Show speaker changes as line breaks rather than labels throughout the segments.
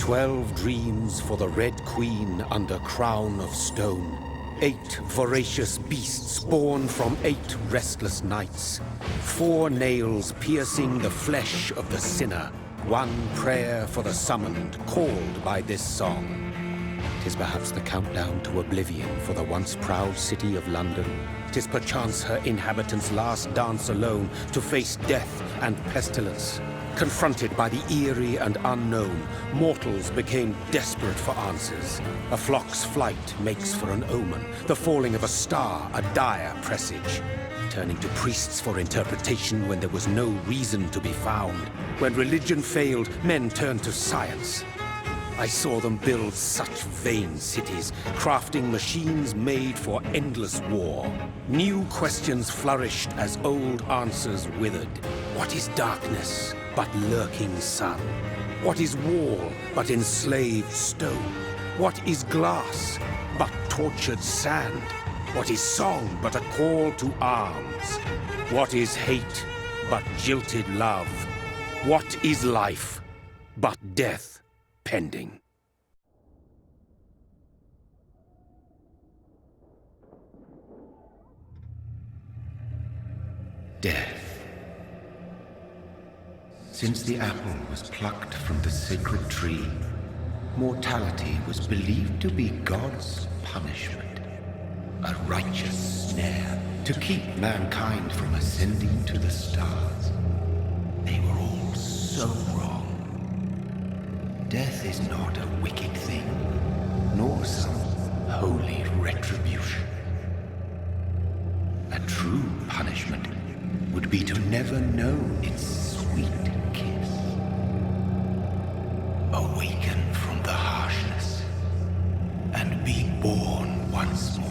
12 dreams for the Red Queen under crown of stone. 8 voracious beasts born from 8 restless nights. 4 nails piercing the flesh of the sinner. 1 prayer for the summoned, called by this song. 'Tis perhaps the countdown to oblivion for the once proud city of London. 'Tis perchance her inhabitants' last dance alone to face death and pestilence. Confronted by the eerie and unknown, mortals became desperate for answers. A flock's flight makes for an omen, the falling of a star a dire presage. Turning to priests for interpretation when there was no reason to be found. When religion failed, men turned to science. I saw them build such vain cities, crafting machines made for endless war. New questions flourished as old answers withered. What is darkness but lurking sun? What is wall but enslaved stone? What is glass but tortured sand? What is song but a call to arms? What is hate but jilted love? What is life but death pending?
Death. Since the apple was plucked from the sacred tree, mortality was believed to be God's punishment, a righteous snare to keep mankind from ascending to the stars. They were all so wrong. Death is not a wicked thing, nor some holy retribution. A true punishment would be to never know its sweet kiss. Awaken from the harshness and be born once more.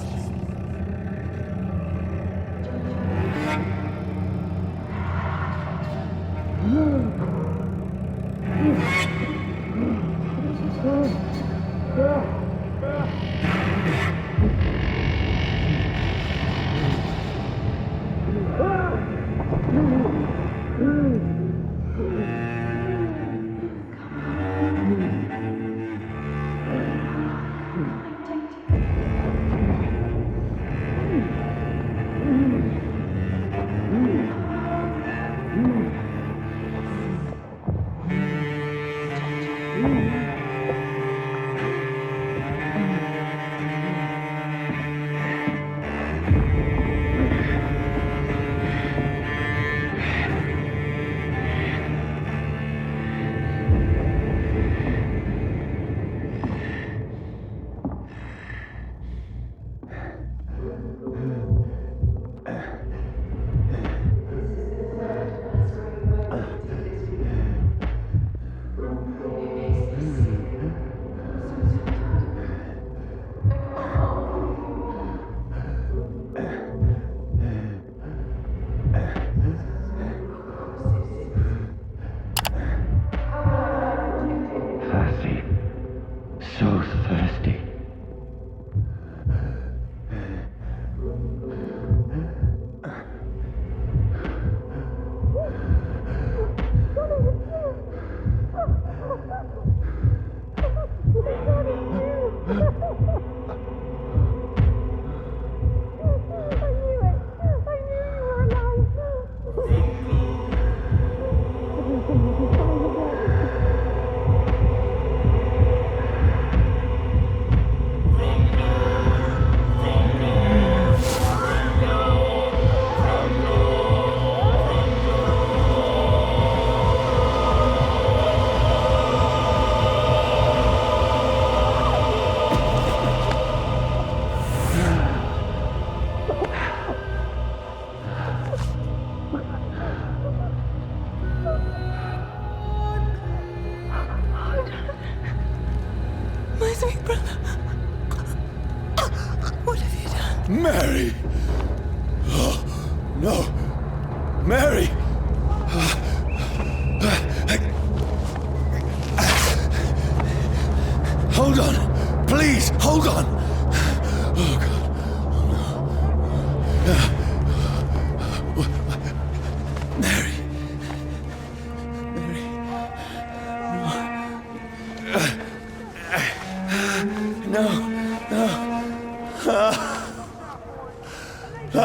Mary! Oh, no! Mary! Hold on! Please, hold on! Oh, God. Oh, no. Mary. Mary. No. This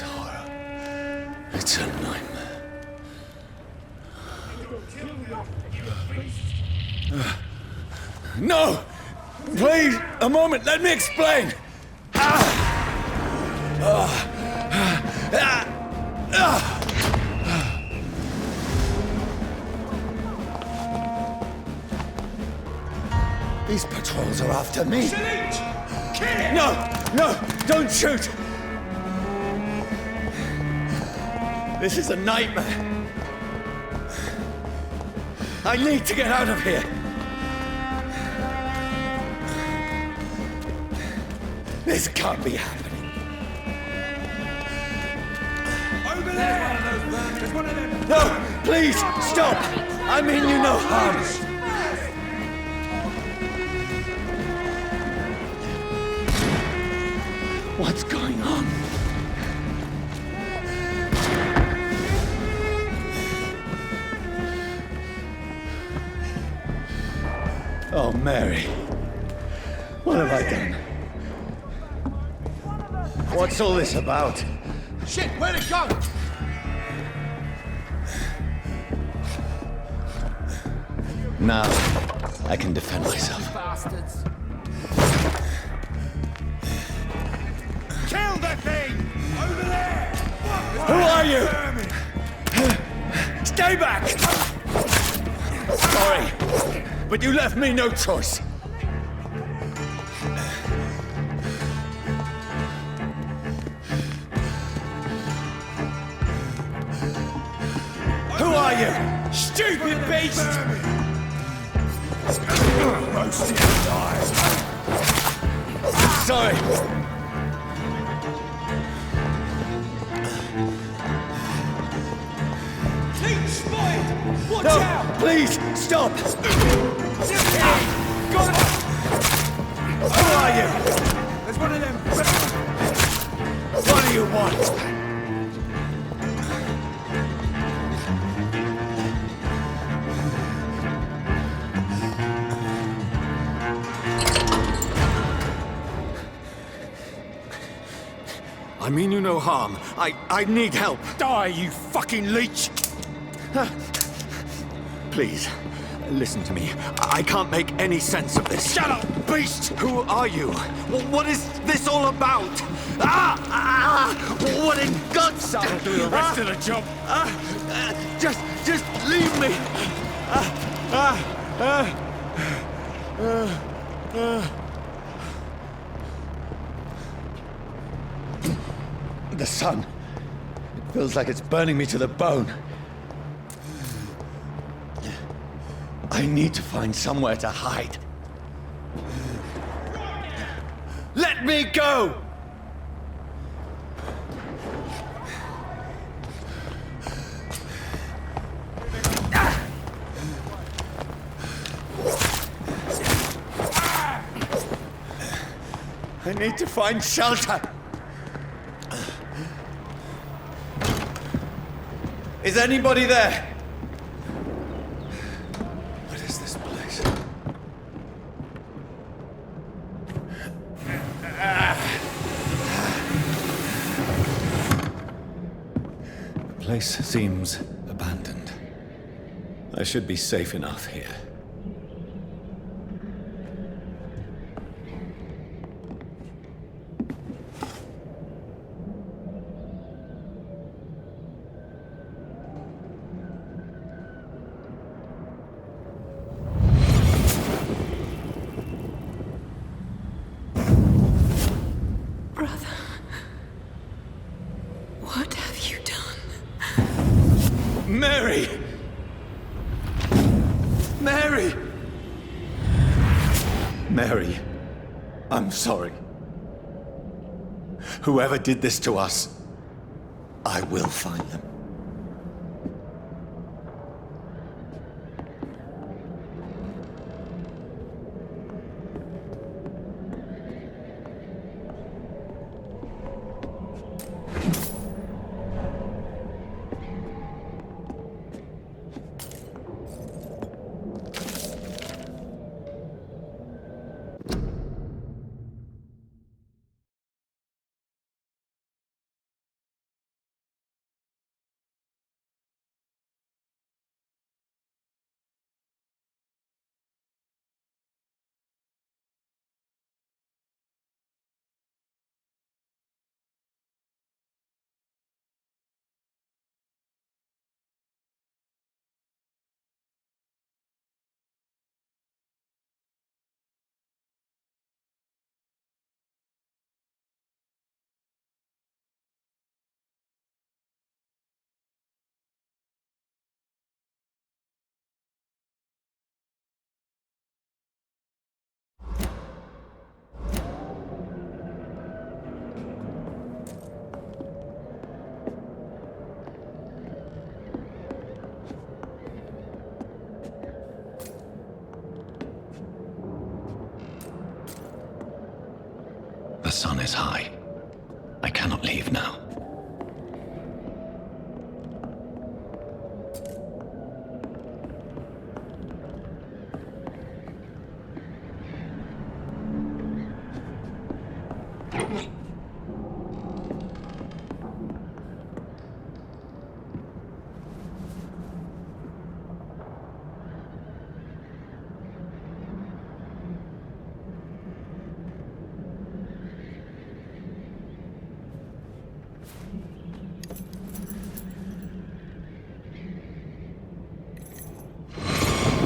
horror. It's a nightmare. No! Please, a moment, let me explain! These patrols are after me. No, don't shoot! This is a nightmare. I need to get out of here. This can't be happening.
Over there! There's one of them!
No, please, stop! I mean you no harm. What's going on? Oh, Mary. What have I done? What's all this about?
Shit, where'd it go?
Now, I can defend myself.
Bastards! Kill that thing! Over there!
Who are you? Stay back! Sorry, but you left me no choice. Who are you? Stupid beast!
Most of you die!
Sorry.
Team spotted! Watch
No,
out!
please, stop!
Got it!
Who are you?
There's one of them!
What do you want? I mean you no harm. I need help.
Die, you fucking leech!
Please, listen to me. I can't make any sense of this.
Shut up, beast!
Who are you? What is this all about? What in God's
That'll do the rest of the job!
Just leave me. The sun. It feels like it's burning me to the bone. I need to find somewhere to hide. Let me go! I need to find shelter. Is anybody there? What is this place? The place seems abandoned. I should be safe enough here.
Brother, what have you done?
Mary! Mary! Mary, I'm sorry. Whoever did this to us, I will find them. The sun is high. I cannot leave now.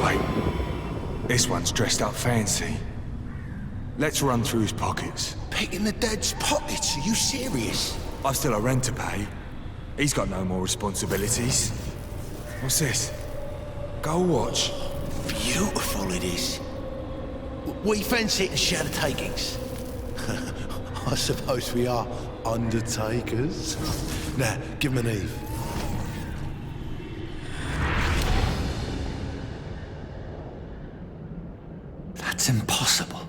Wait. This one's dressed up fancy. Let's run through his pockets.
Picking the dead's pockets? Are you serious?
I've still a rent to pay. He's got no more responsibilities. What's this? Gold watch.
Beautiful it is. We fancy it and share the takings. I suppose we are undertakers. Now, give him an Eve.
That's impossible.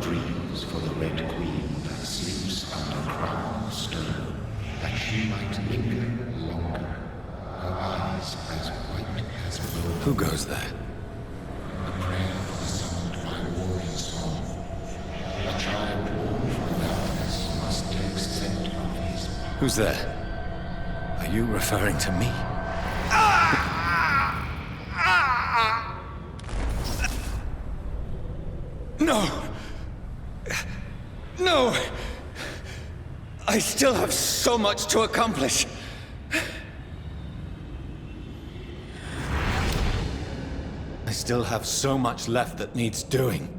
Dreams for the Red Queen that sleeps under crown of stone, that she might linger longer, her eyes as white as milk.
Who goes there?
A prayer summoned by warrior song. A child born from darkness must take scent of his.
Who's there? Are you referring to me? No! No! I still have so much to accomplish. I still have so much left that needs doing.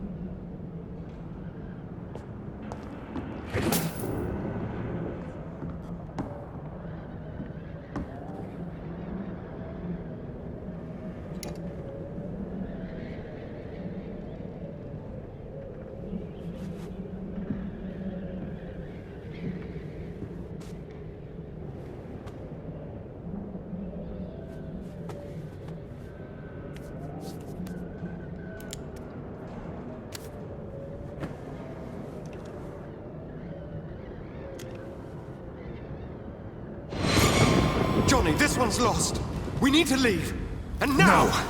Johnny, this one's lost. We need to leave. And now!
No!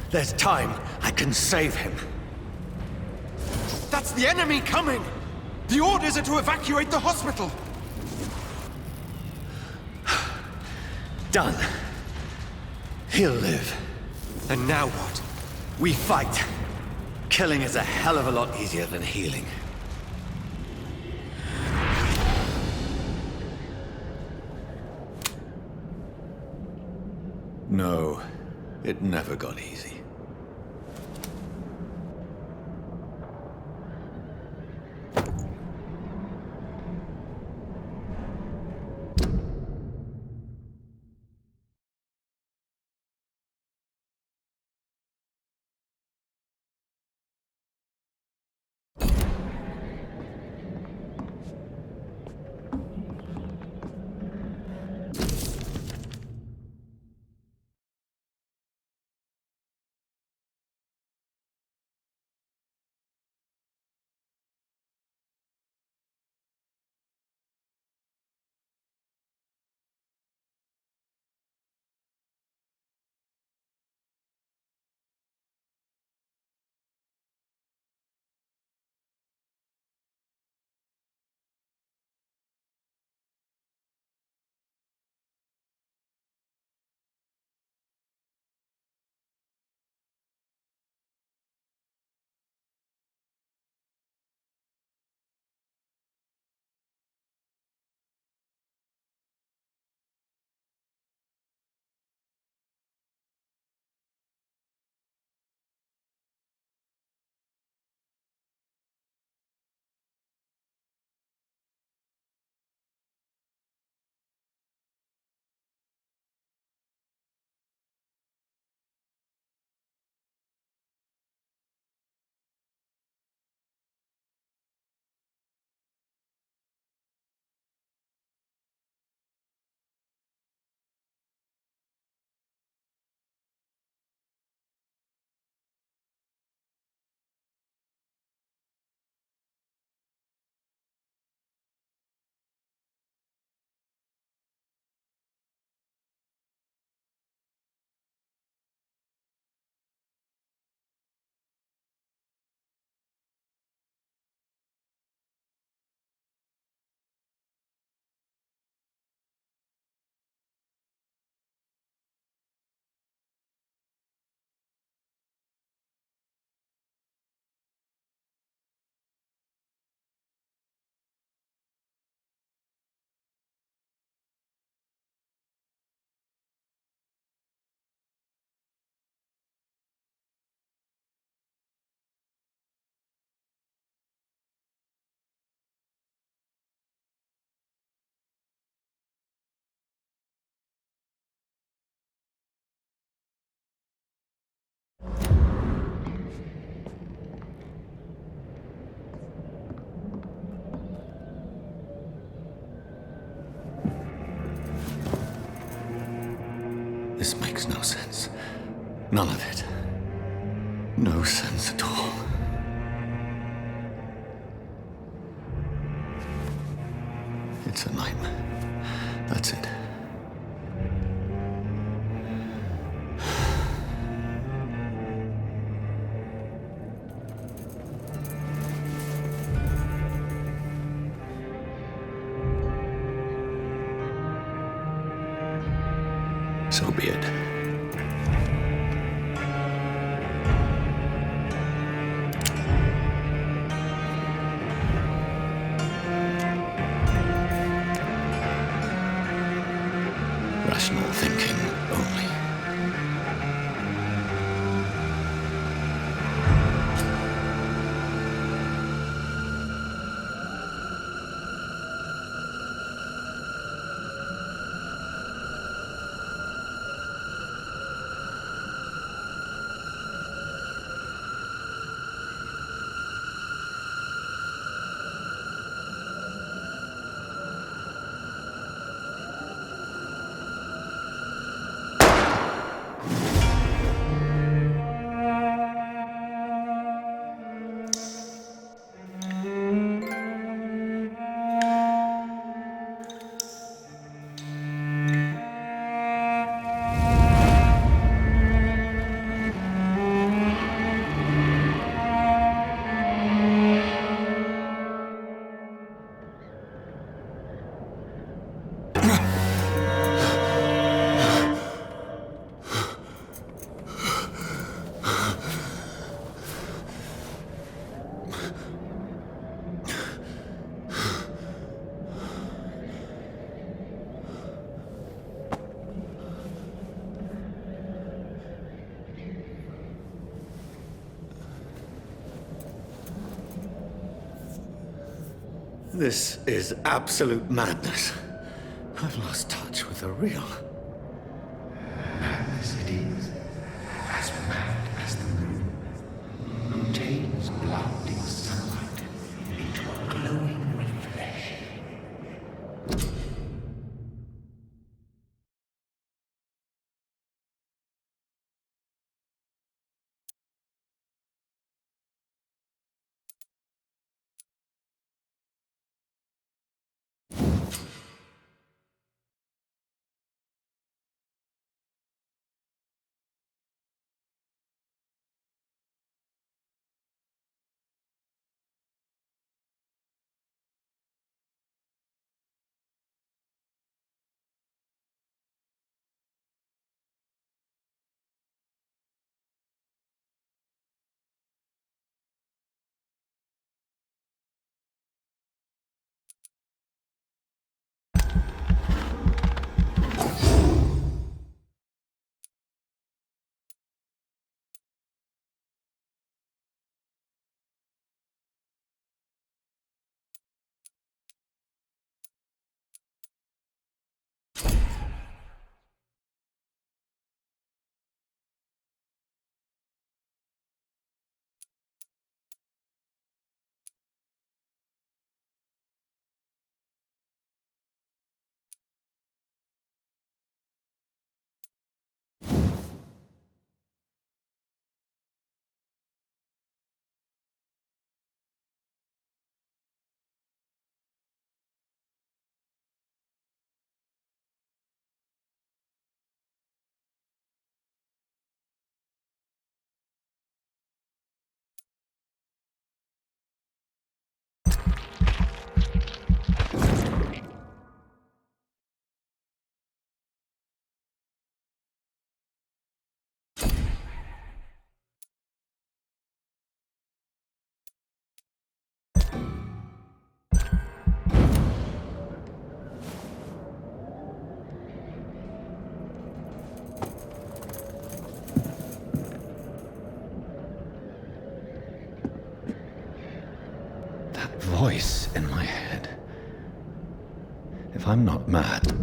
There's time. I can save him.
That's the enemy coming! The orders are to evacuate the hospital!
Done. He'll live.
And now what?
We fight. Killing is a hell of a lot easier than healing. No, it never got easy. no sense. None of it. No sense at all. It's a nightmare. That's it. So be it. Rational thinking only. This is absolute madness. I've lost touch with the real.
Madness it is, as mad as the moon, who takes blinding sunlight into a glowing reflection.
Voice in my head. If I'm not mad,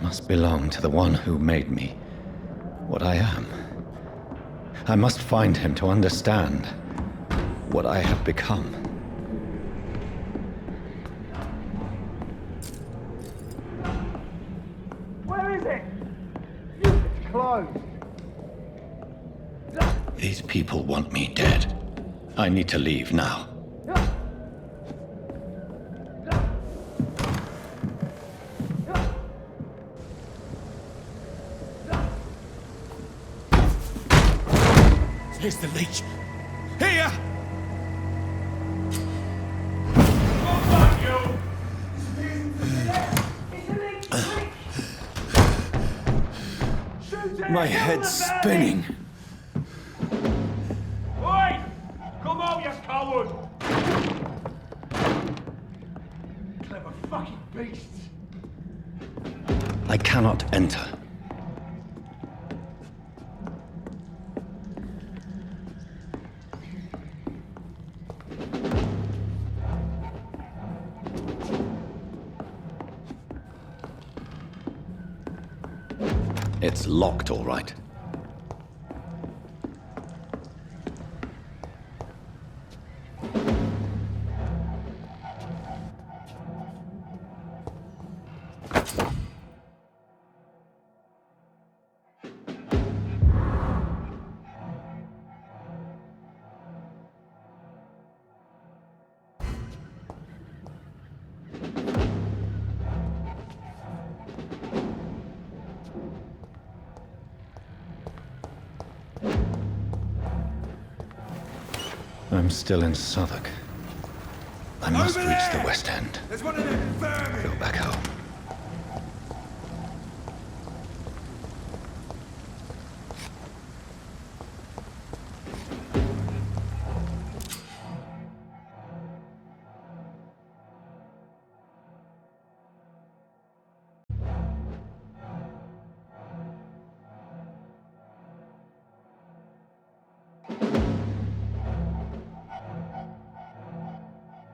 must belong to the one who made me what I am. I must find him to understand what I have become.
Where is it? It's closed.
These people want me dead. I need to leave now.
Here's the leech. Here!
My head's spinning.
Oi! Come out, you coward! Clever fucking beasts.
I cannot enter. It's locked, all right. I'm still in Southwark. I must reach the West End.
There's one of them vermin!
Go back home.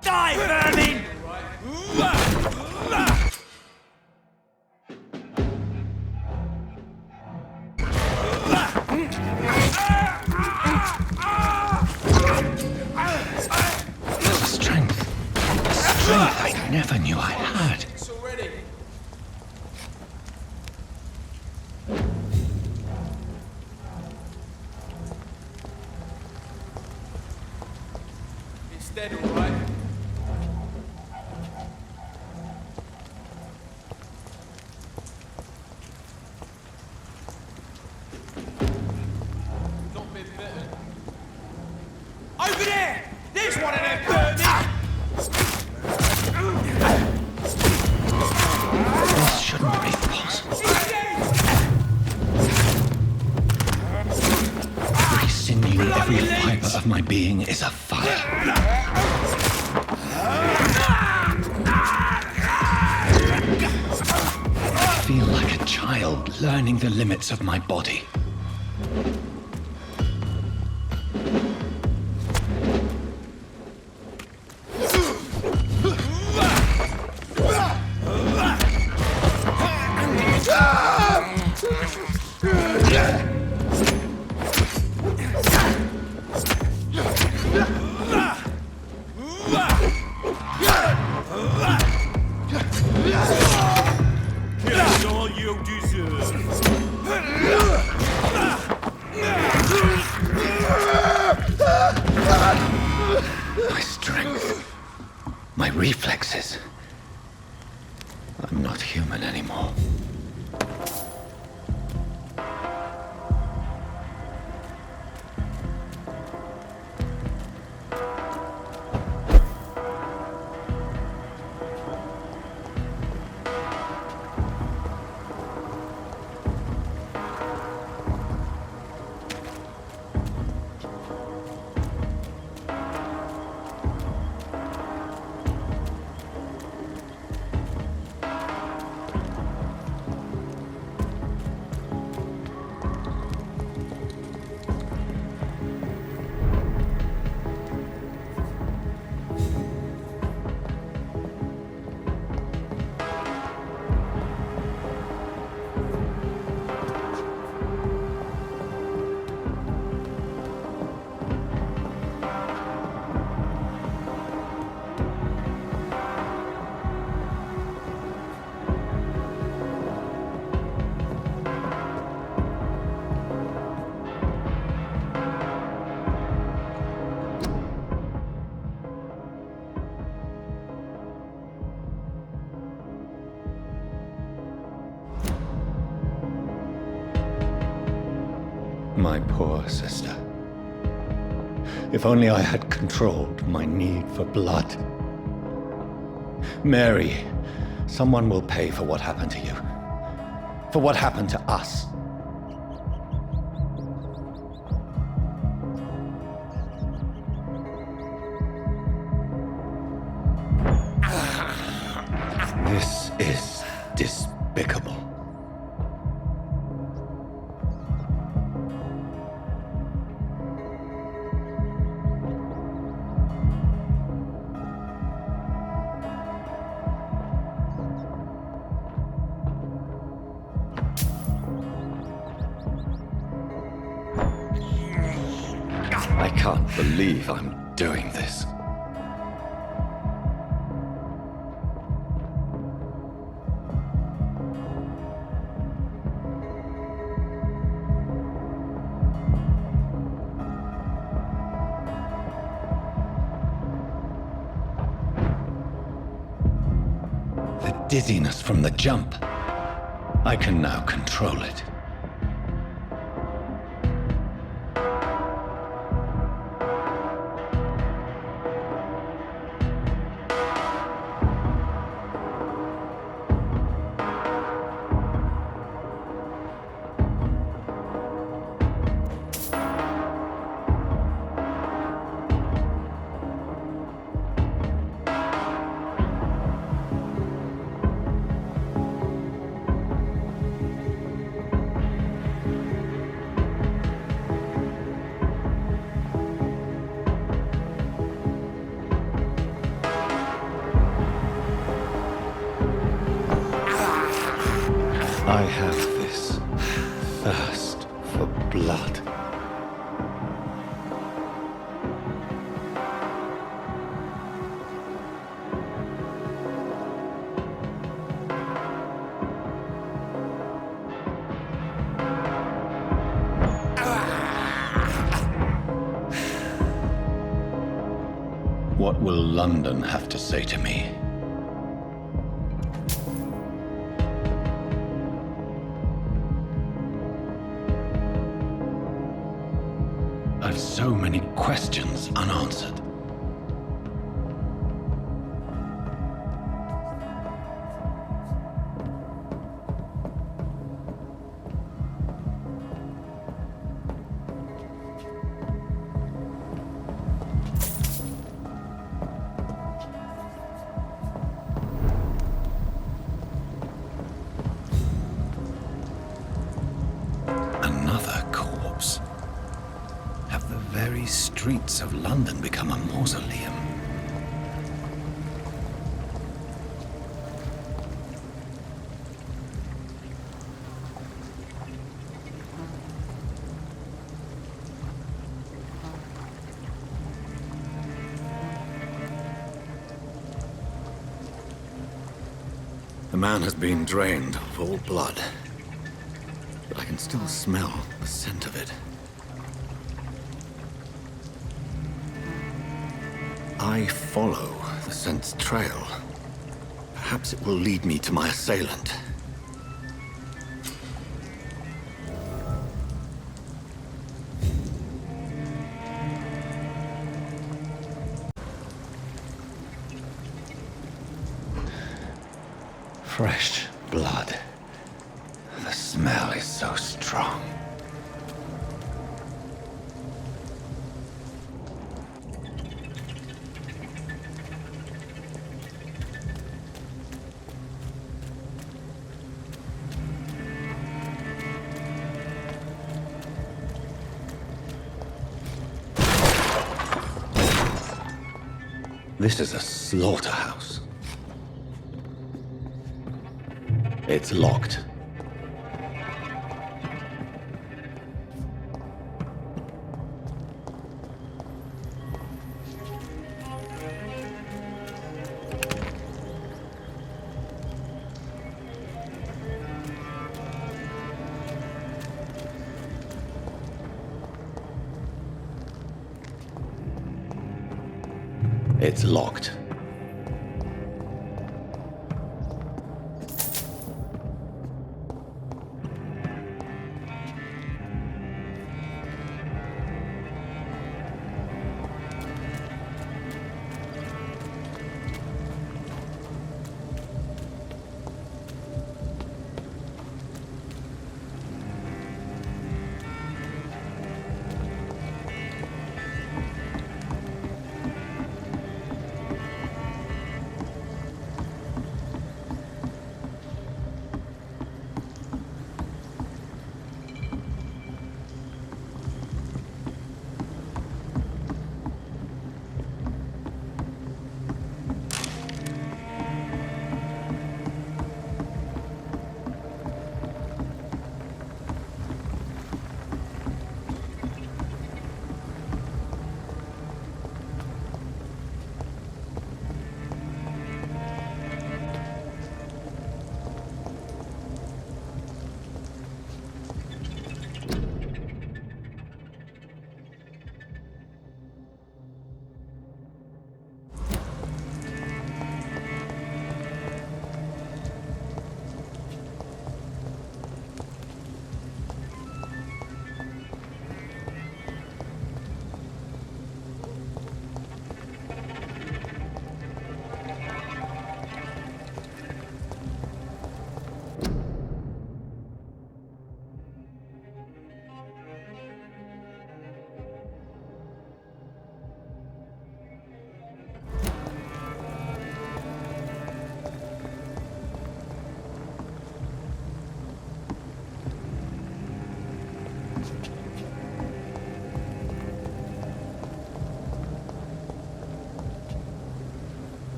Die, vermin!
Strength I never knew I had.
It's dead, all right? Not been bitten. Over there! There's one of them vermin!
This shouldn't be possible. Every sinew, every fiber of my being is afire. I feel like a child learning the limits of my body.
Here's all you deserve.
My strength, my reflexes. I'm not human anymore. My poor sister. If only I had controlled my need for blood. Mary, someone will pay for what happened to you. For what happened to us. This is despicable. I can't believe I'm doing this. The dizziness from the jump. I can now control it. I have this thirst for blood. What will London have to say to me? I've so many questions unanswered. Another corpse. Have the very streets of London become a mausoleum? The man has been drained of all blood, but I can still smell the scent of it. I follow the scent's trail. Perhaps it will lead me to my assailant. Fresh blood. The smell is so strong. This is a slaughterhouse. It's locked. It's locked.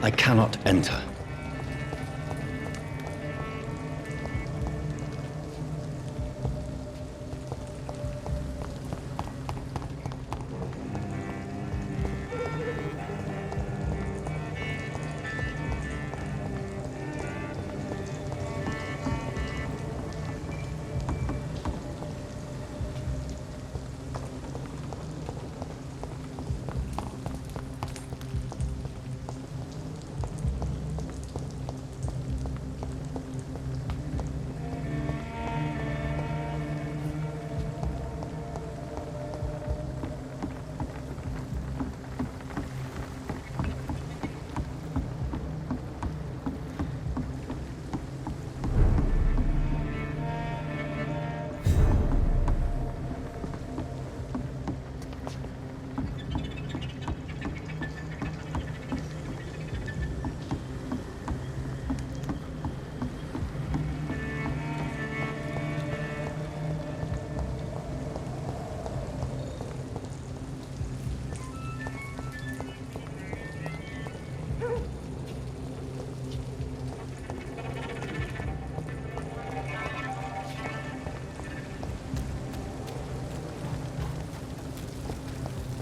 I cannot enter.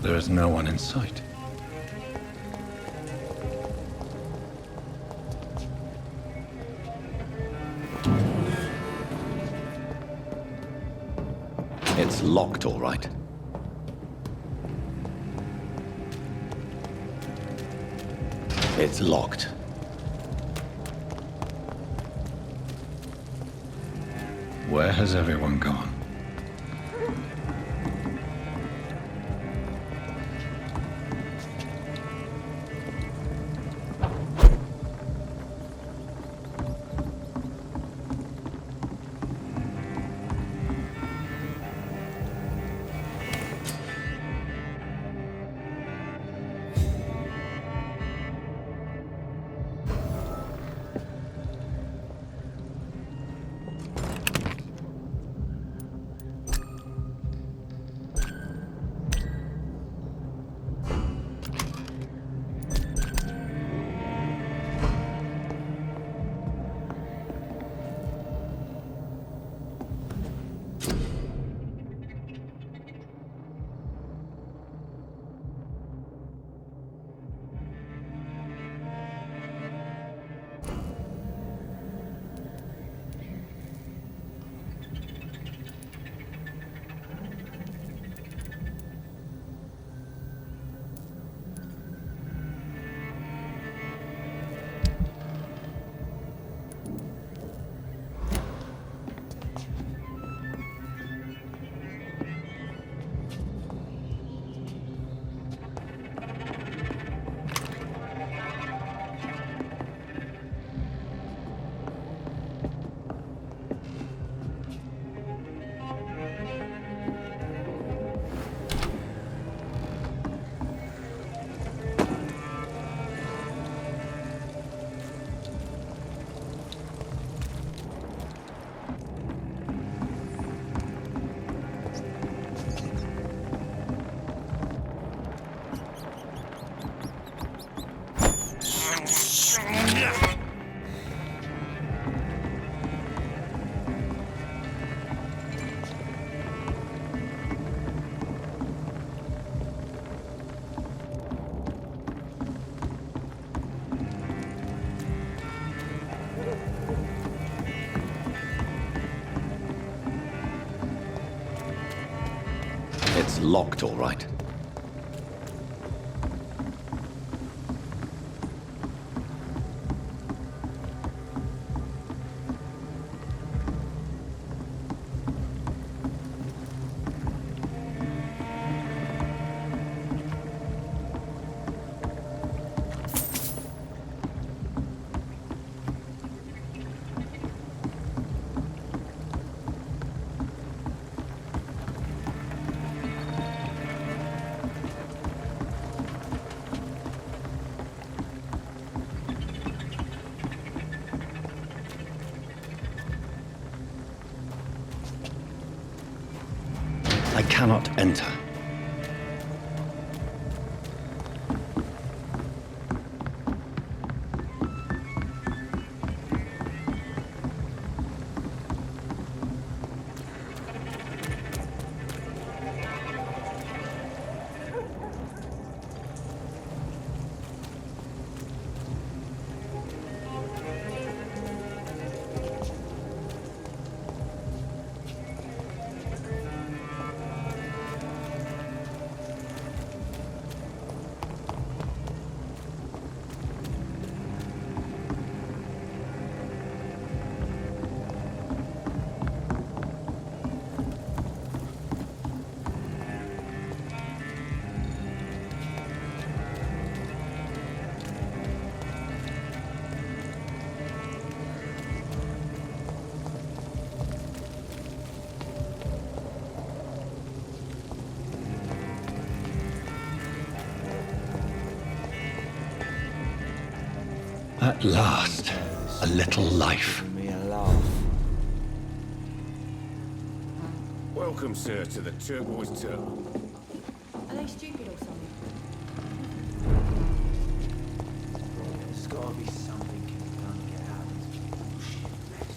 There is no one in sight. It's locked, all right. It's locked. Where has everyone gone? It's locked, all right. I cannot enter. At last, a little life.
Me a laugh.
Welcome, sir, to the Turquoise Turtle.
Are they stupid or something?
There's gotta be something can be done to get out of this bullshit mess.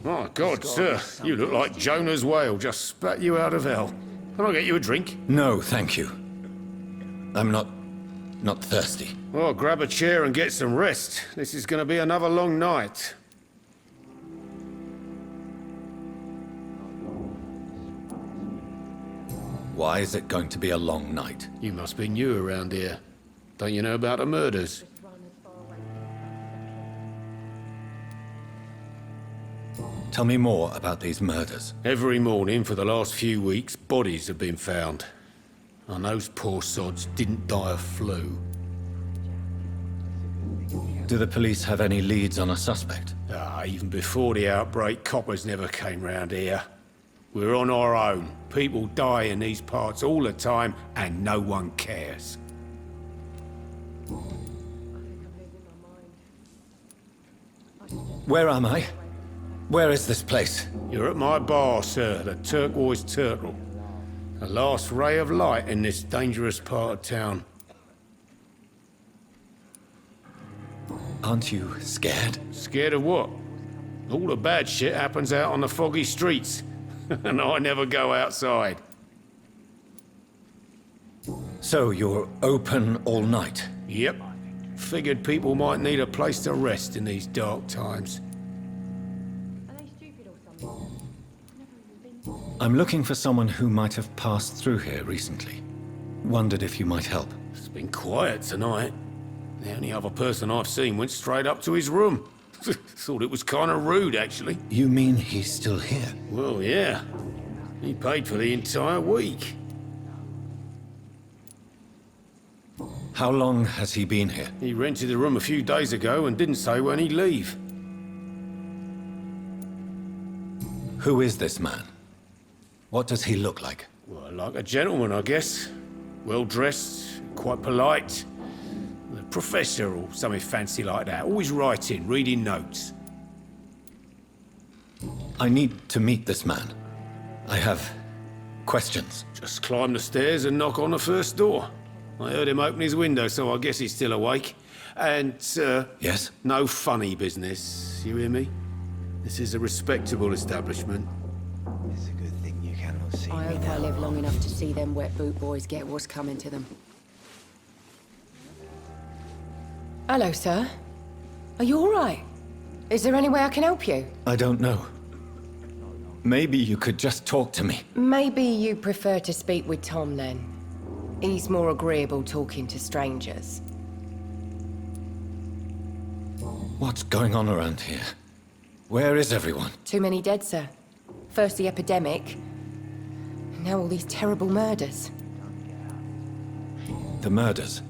My God, sir, you look like Jonah's whale just spat you out of hell. Can I get you a drink?
No, thank you. I'm not thirsty.
Well, grab a chair and get some rest. This is going to be another long night.
Why is it going to be a long night?
You must be new around here. Don't you know about the murders?
Tell me more about these murders.
Every morning for the last few weeks, bodies have been found. And those poor sods didn't die of flu.
Do the police have any leads on a suspect?
Even before the outbreak, coppers never came round here. We're on our own. People die in these parts all the time, and no one cares.
Where am I? Where is this place?
You're at my bar, sir, the Turquoise Turtle. The last ray of light in this dangerous part of town.
Aren't you scared?
Scared of what? All the bad shit happens out on the foggy streets. And I never go outside.
So you're open all night?
Yep. Figured people might need a place to rest in these dark times.
Are they stupid or something? Never even been.
I'm looking for someone who might have passed through here recently. Wondered if you might help.
It's been quiet tonight. The only other person I've seen went straight up to his room. Thought it was kind of rude, actually.
You mean he's still here?
Well, yeah. He paid for the entire week.
How long has he been here?
He rented the room a few days ago and didn't say when he'd leave.
Who is this man? What does he look like?
Well, like a gentleman, I guess. Well-dressed, quite polite. A professor or something fancy like that. Always writing, reading notes.
I need to meet this man. I have questions.
Just climb the stairs and knock on the first door. I heard him open his window, so I guess he's still awake. And,
Yes?
no funny business. You hear me? This is a respectable establishment.
It's a good thing you cannot see
I
me
hope I
now.
live long enough to see them wet boot boys get what's coming to them. Hello, sir. Are you all right? Is there any way I can help you?
I don't know. Maybe you could just talk to me.
Maybe you prefer to speak with Tom, then. He's more agreeable talking to strangers.
What's going on around here? Where is everyone?
Too many dead, sir. First the epidemic, now all these terrible murders.
The murders.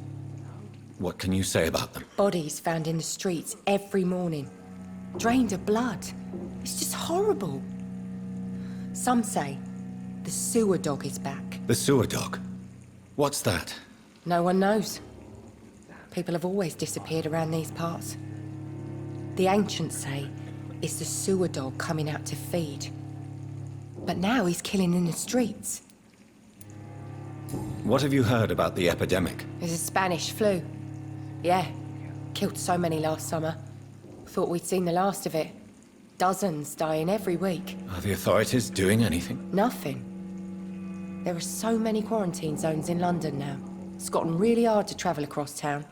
What can you say about them?
Bodies found in the streets every morning. Drained of blood. It's just horrible. Some say the sewer dog is back.
The sewer dog. What's that?
No one knows. People have always disappeared around these parts. The ancients say it's the sewer dog coming out to feed. But now he's killing in the streets.
What have you heard about the epidemic?
There's a Spanish flu. Yeah, killed so many last summer. Thought we'd seen the last of it. Dozens dying every week.
Are the authorities doing anything?
Nothing. There are so many quarantine zones in London now. It's gotten really hard to travel across town.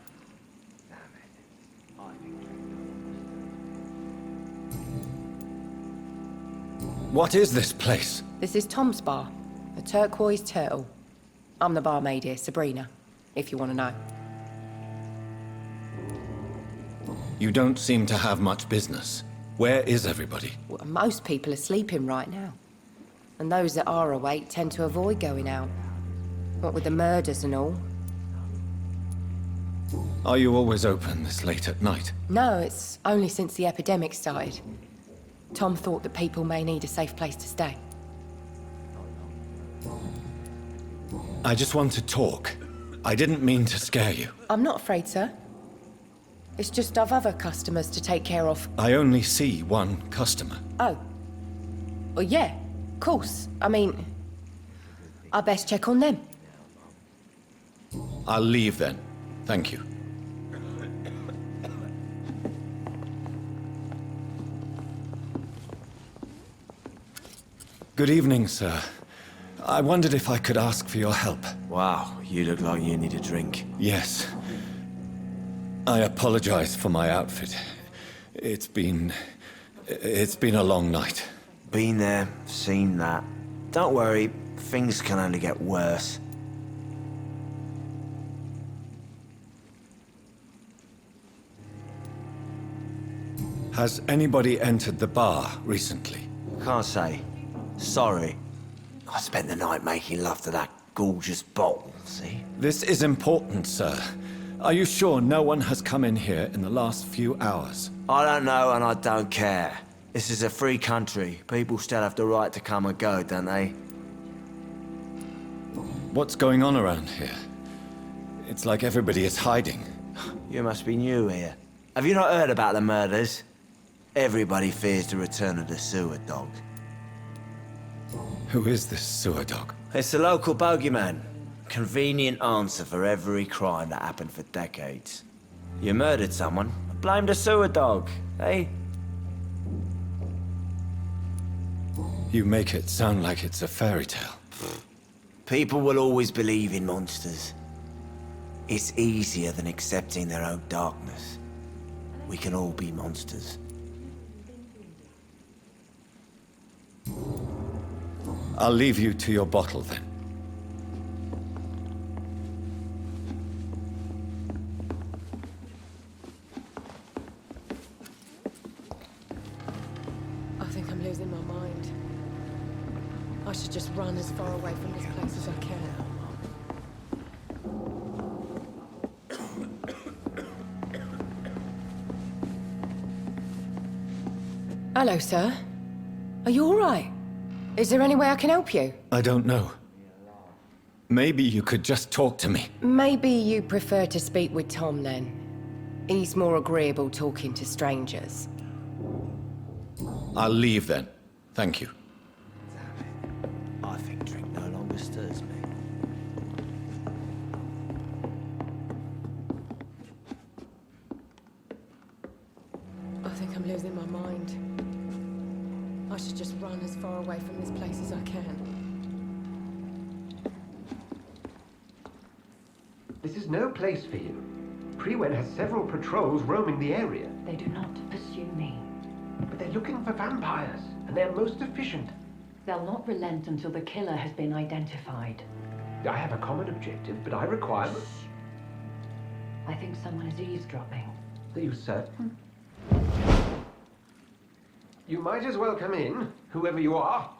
What is this place?
This is Tom's bar, the Turquoise Turtle. I'm the barmaid here, Sabrina, if you want to know.
You don't seem to have much business. Where is everybody?
Well, most people are sleeping right now. And those that are awake tend to avoid going out. What with the murders and all.
Are you always open this late at night?
No, it's only since the epidemic started. Tom thought that people may need a safe place to stay.
I just want to talk. I didn't mean to scare you.
I'm not afraid, sir. It's just I've other customers to take care of.
I only see one customer.
Oh. Well, yeah, of course. I mean, I best check on them.
I'll leave then. Thank you. Good evening, sir. I wondered if I could ask for your help.
Wow, you look like you need a drink.
Yes. I apologize for my outfit. It's been a long night.
Been there, seen that. Don't worry, things can only get worse.
Has anybody entered the bar recently?
Can't say. Sorry. I spent the night making love to that gorgeous bottle, see?
This is important, sir. Are you sure no one has come in here in the last few hours?
I don't know and I don't care. This is a free country. People still have the right to come and go, don't they?
What's going on around here? It's like everybody is hiding.
You must be new here. Have you not heard about the murders? Everybody fears the return of the sewer dog.
Who is this sewer dog?
It's the local bogeyman. Convenient answer for every crime that happened for decades. You murdered someone, blame the sewer dog, eh?
You make it sound like it's a fairy tale.
People will always believe in monsters. It's easier than accepting their own darkness. We can all be monsters.
I'll leave you to your bottle then.
I think I'm losing my mind. I should just run as far away from this place as I can. Hello, sir. Are you all right? Is there any way I can help you?
I don't know. Maybe you could just talk to me.
Maybe you prefer to speak with Tom, then. He's more agreeable talking to strangers.
I'll leave then. Thank you.
I think drink no longer stirs me.
I think I'm losing my mind. I should just run as far away from this place as I can.
This is no place for you. Prima has several patrols roaming the area.
They do not pursue me.
But they're looking for vampires, and they're most efficient.
They'll not relent until the killer has been identified.
I have a common objective, but I require...
I think someone is eavesdropping.
Are you certain? You might as well come in, whoever you are.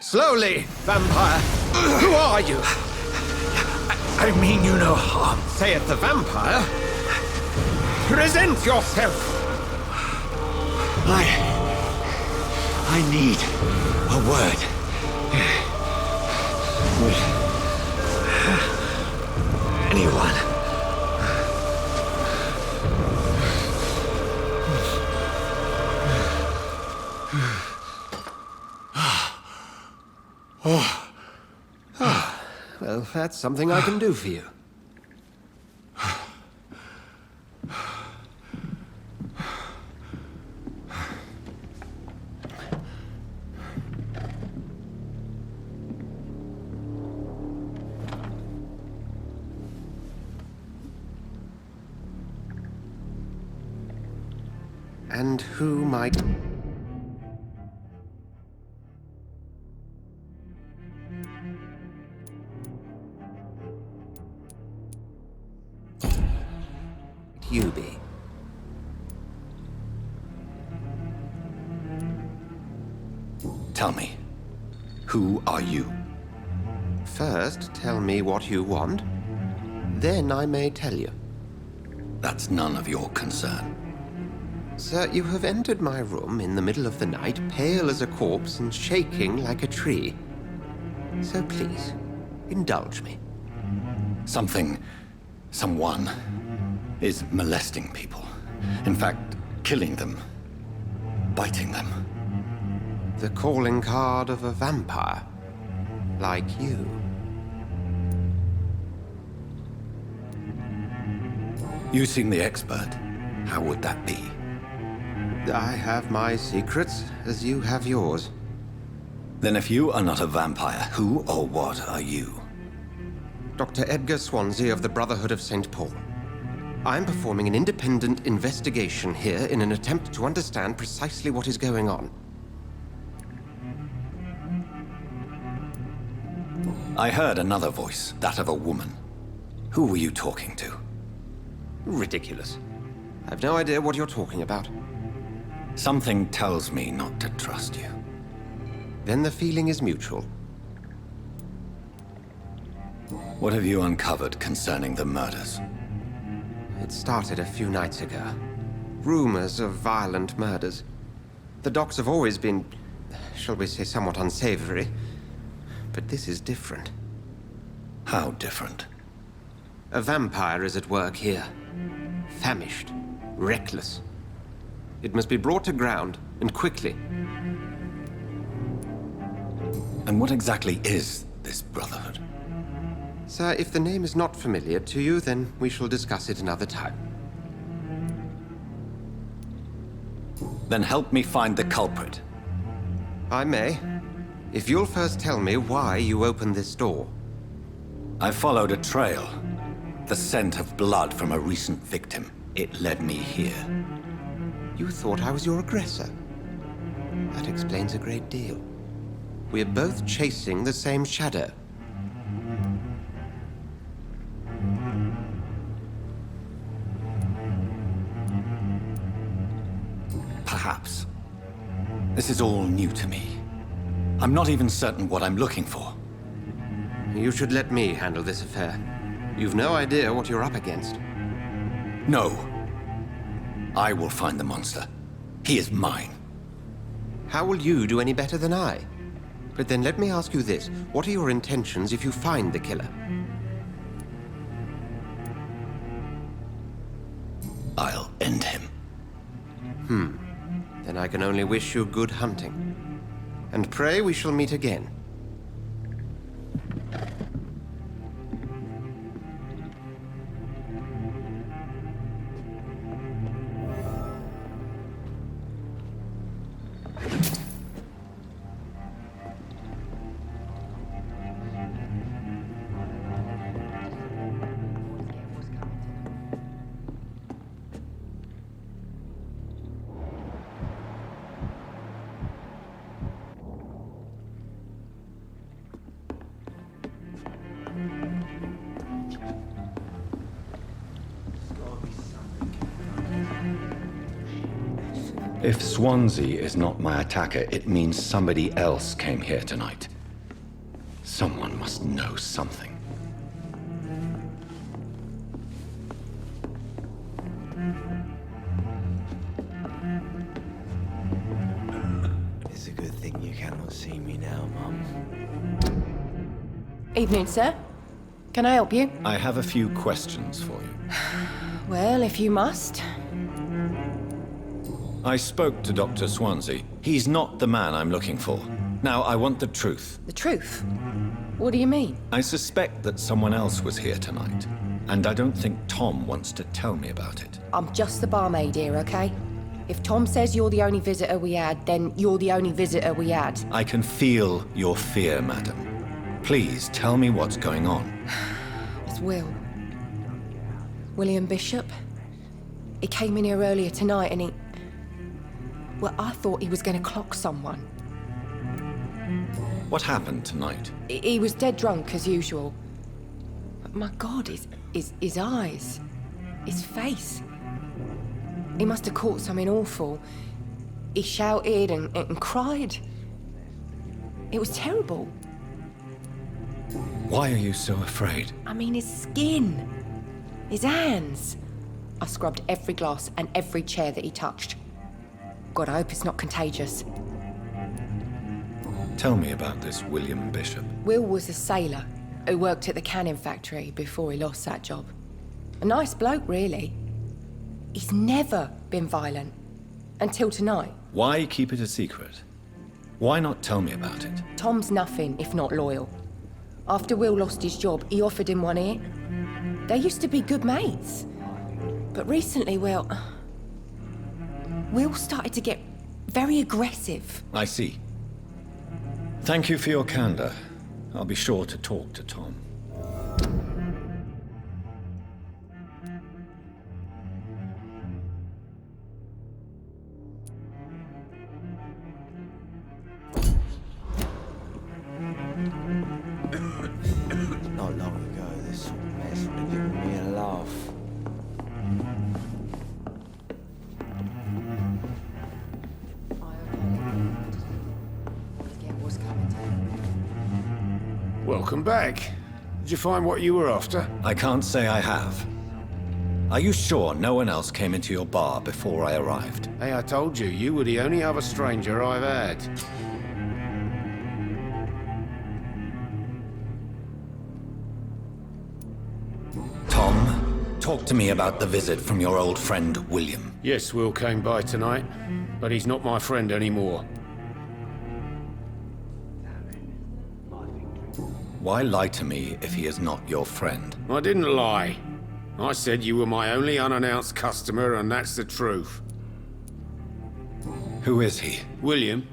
Slowly, vampire! Who are you?
I mean you no harm.
Saith the vampire. Present yourself!
I need a word. Anyone.
Well, that's something I can do for you. And who might... you be?
Tell me, who are you?
First, tell me what you want. Then I may tell you.
That's none of your concern.
Sir, you have entered my room in the middle of the night, pale as a corpse and shaking like a tree. So please, indulge me.
Someone is molesting people. In fact, killing them. Biting them.
The calling card of a vampire. Like you.
You seem the expert. How would that be?
I have my secrets, as you have yours.
Then if you are not a vampire, who or what are you?
Dr. Edgar Swansea of the Brotherhood of St. Paul. I'm performing an independent investigation here in an attempt to understand precisely what is going on.
I heard another voice, that of a woman. Who were you talking to?
Ridiculous. I've no idea what you're talking about.
Something tells me not to trust you.
Then the feeling is mutual.
What have you uncovered concerning the murders?
It started a few nights ago. Rumors of violent murders. The docks have always been, shall we say, somewhat unsavory. But this is different.
How different?
A vampire is at work here.
famished, reckless. It must be brought to ground, and quickly.
And what exactly is this Brotherhood?
Sir, if the name is not familiar to you, then we shall discuss it another time.
Then help me find the culprit.
I may. If you'll first tell me why you opened this door.
I followed a trail. The scent of blood from a recent victim. It led me here.
You thought I was your aggressor. That explains a great deal. We're both chasing the same shadow.
Perhaps. This is all new to me. I'm not even certain what I'm looking for.
You should let me handle this affair. You've no idea what you're up against.
No. I will find the monster. He is mine.
How will you do any better than I? But then let me ask you this. What are your intentions if you find the killer?
I'll end him.
Then I can only wish you good hunting. And pray we shall meet again.
If Swansea is not my attacker, it means somebody else came here tonight. Someone must know something.
It's a good thing you cannot see me now, Mum.
Evening, sir. Can I help you?
I have a few questions for you.
Well, if you must.
I spoke to Dr. Swansea. He's not the man I'm looking for. Now, I want the truth.
The truth? What do you mean?
I suspect that someone else was here tonight, and I don't think Tom wants to tell me about it.
I'm just the barmaid here, okay? If Tom says you're the only visitor we had, then you're the only visitor we had.
I can feel your fear, madam. Please tell me what's going on.
It's Will. William Bishop. He came in here earlier tonight and he... Well, I thought he was going to clock someone.
What happened tonight?
He was dead drunk, as usual. But my God, his eyes. His face. He must have caught something awful. He shouted and cried. It was terrible.
Why are you so afraid?
I mean, his skin. His hands. I scrubbed every glass and every chair that he touched. God, I hope it's not contagious.
Tell me about this William Bishop.
Will was a sailor who worked at the canning factory before he lost that job. A nice bloke, really. He's never been violent. Until tonight.
Why keep it a secret? Why not tell me about it?
Tom's nothing if not loyal. After Will lost his job, he offered him one ear. They used to be good mates. But recently, Will started to get very aggressive.
I see. Thank you for your candor. I'll be sure to talk to Tom.
Not long ago, this sort of mess would have given me a laugh.
Welcome back. Did you find what you were after?
I can't say I have. Are you sure no one else came into your bar before I arrived?
Hey, I told you, you were the only other stranger I've had.
Tom, Talk to me about the visit from your old friend, William.
Yes, Will came by tonight, but he's not my friend anymore.
Why lie to me if he is not your friend?
I didn't lie. I said you were my only unannounced customer, and that's the truth.
Who is he?
William.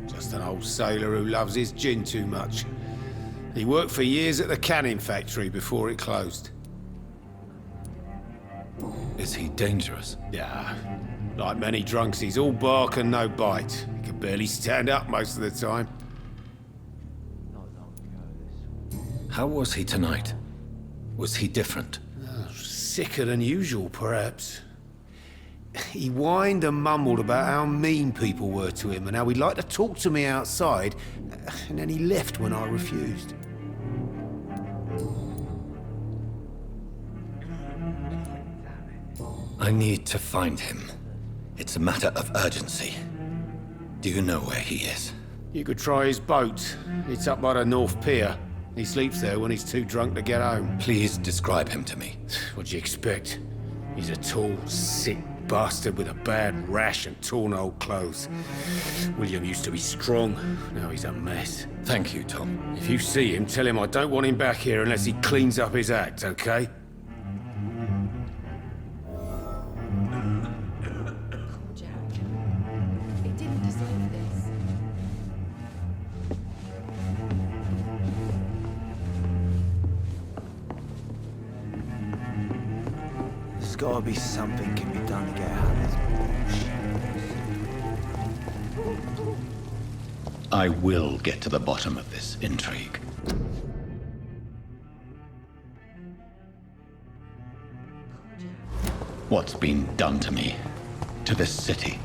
Just an old sailor who loves his gin too much. He worked for years at the canning factory before it closed.
Is he dangerous?
Yeah. Like many drunks, he's all bark and no bite. He can barely stand up most of the time.
How was he tonight? Was he different?
Sicker than usual, perhaps. He whined and mumbled about how mean people were to him and how he'd like to talk to me outside, and then he left when I refused.
I need to find him. It's a matter of urgency. Do you know where he is?
You could try his boat. It's up by the North Pier. He sleeps there when he's too drunk to get home.
Please describe him to me.
What'd you expect? He's a tall, sick bastard with a bad rash and torn old clothes. William used to be strong. Now he's a mess.
Thank you, Tom.
If you see him, tell him I don't want him back here unless he cleans up his act, okay?
There's gotta be something can be done to get out of this bullshit.
I will get to the bottom of this intrigue. What's been done to me? To this city?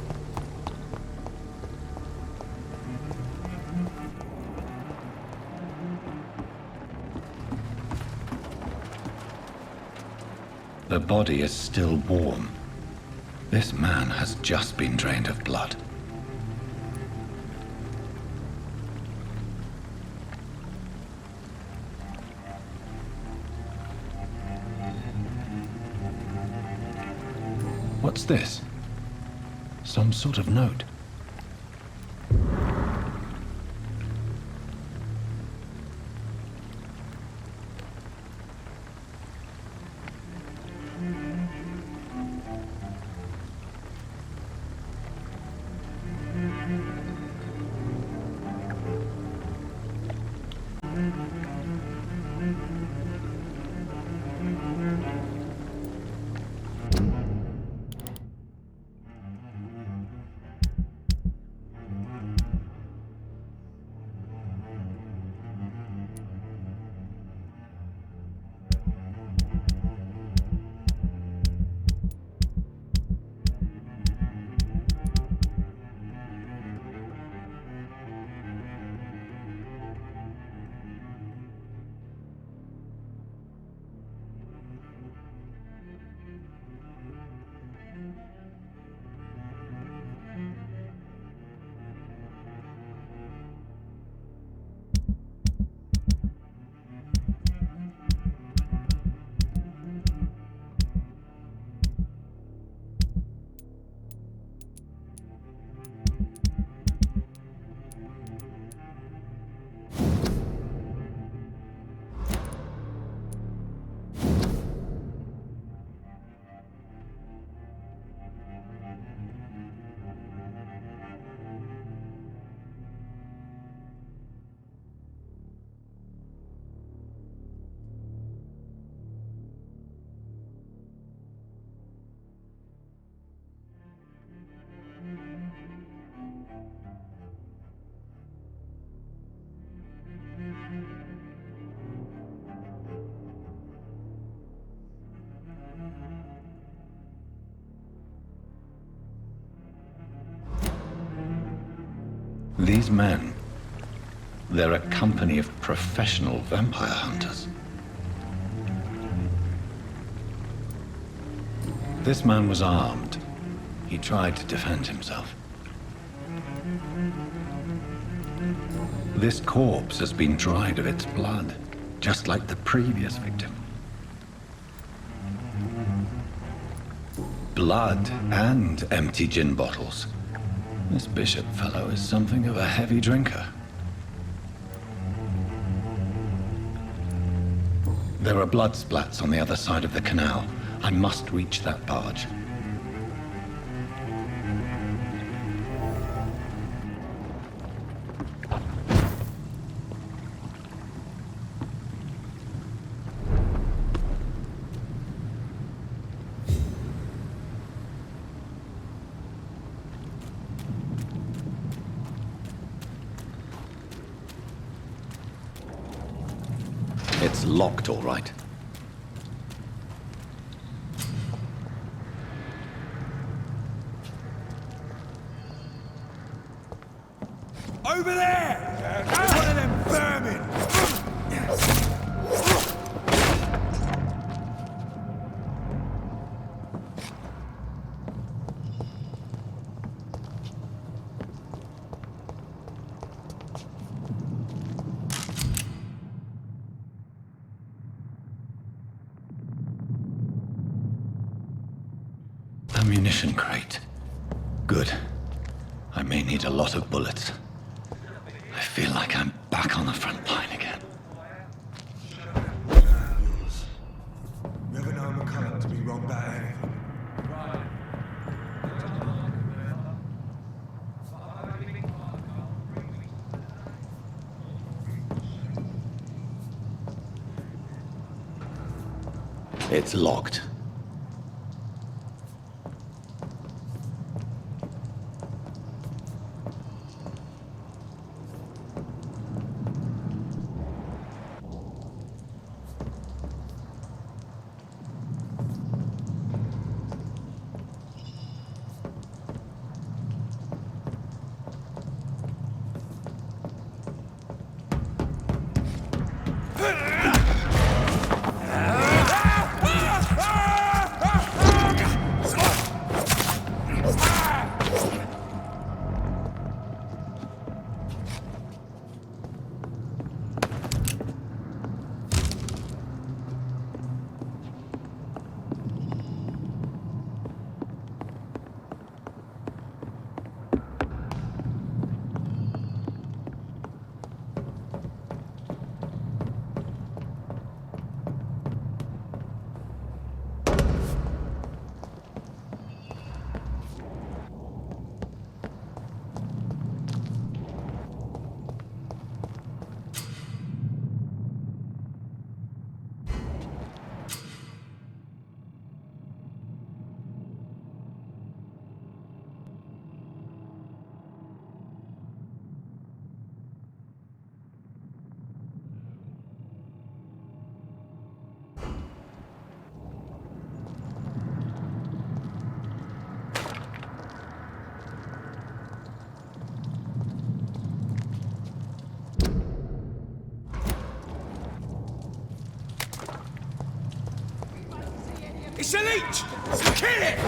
The body is still warm. This man has just been drained of blood. What's this? Some sort of note. These men, they're a company of professional vampire hunters. This man was armed. He tried to defend himself. This corpse has been dried of its blood, just like the previous victim. blood and empty gin bottles. This Bishop fellow is something of a heavy drinker. There are blood splats on the other side of the canal. I must reach that barge. It's locked, all right.
Over there! There's one of them vermin!
Ammunition crate. Good. I may need a lot of bullets. I feel like I'm back on the front line again.
Never known McCulloch to be wrong about anything.
It's locked.
It's a leech! Kill it!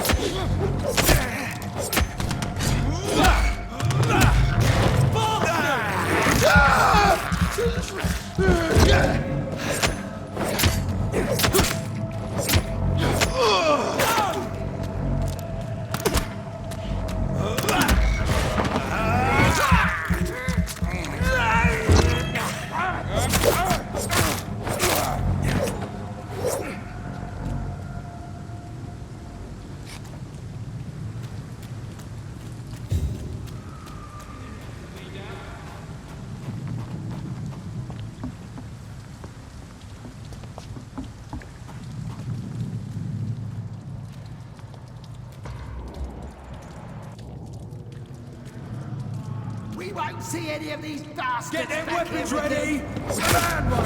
We won't see any of these bastards.
Get them
back
weapons
here with
ready!
you.
Stand one!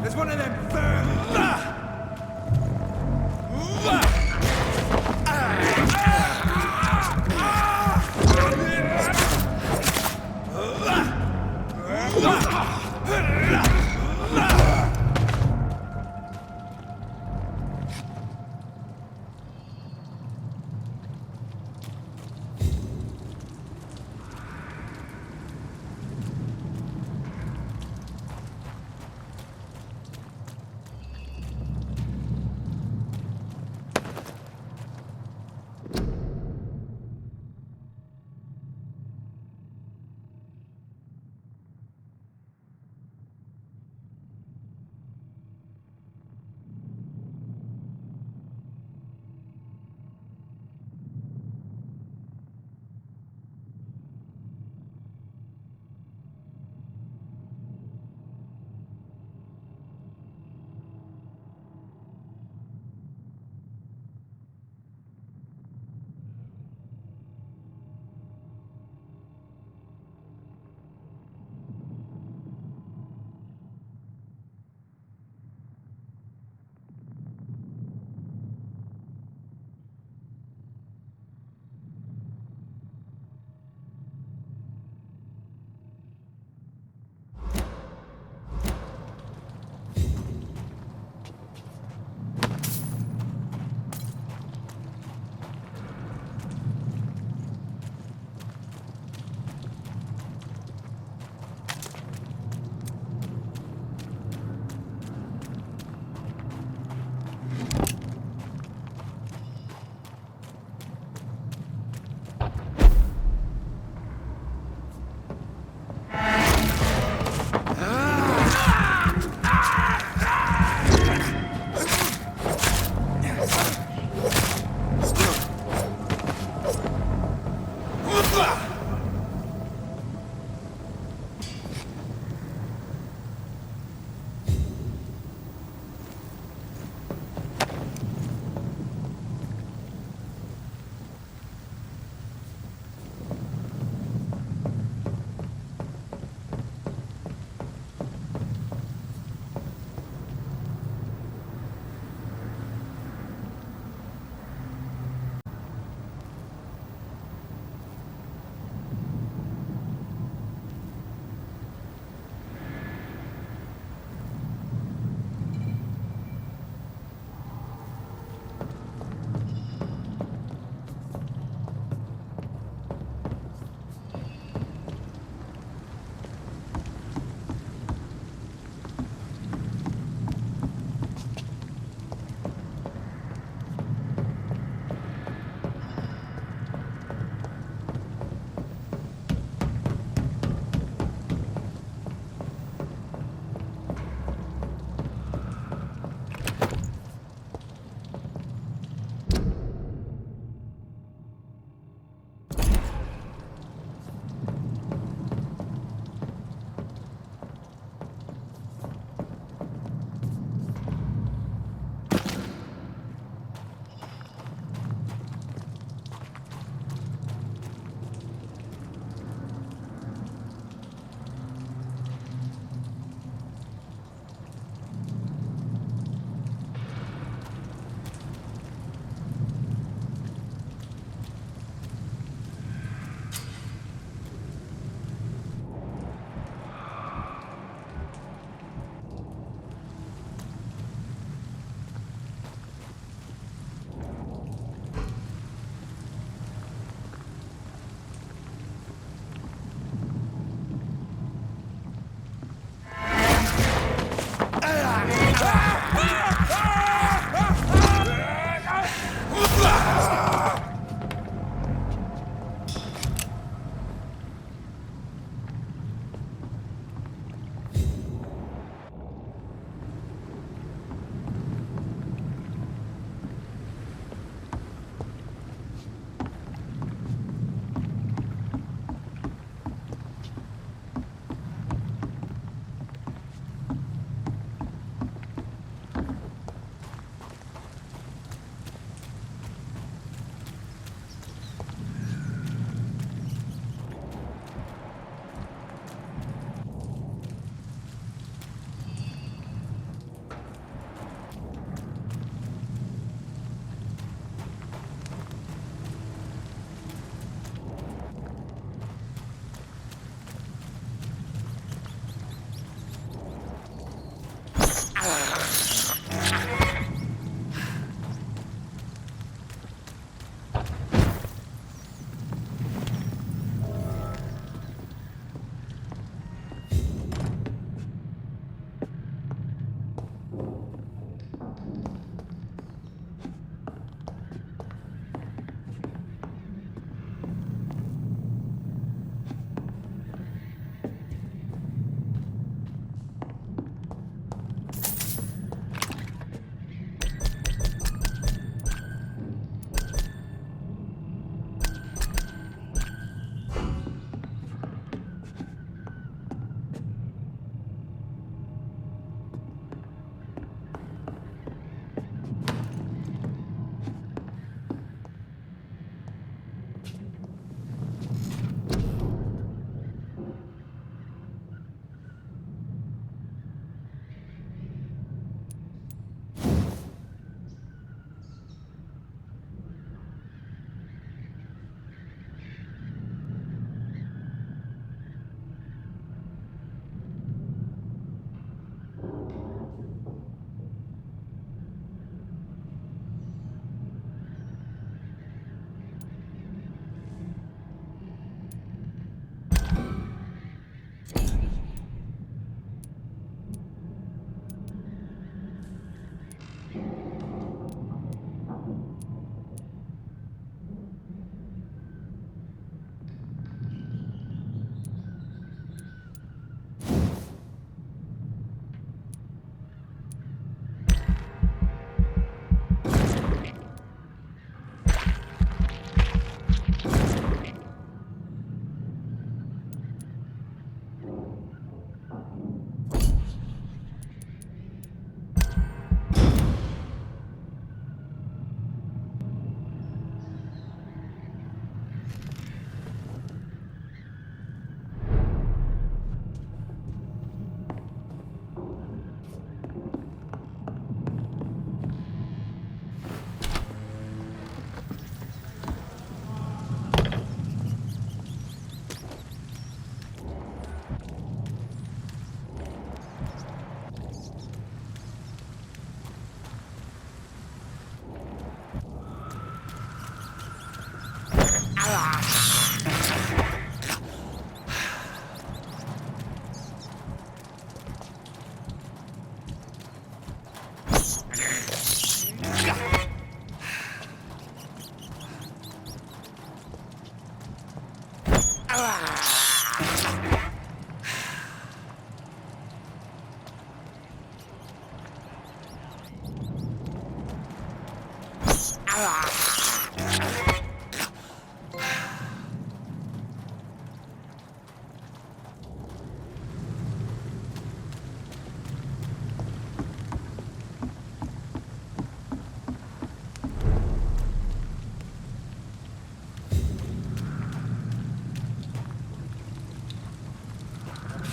There's one of them vermin!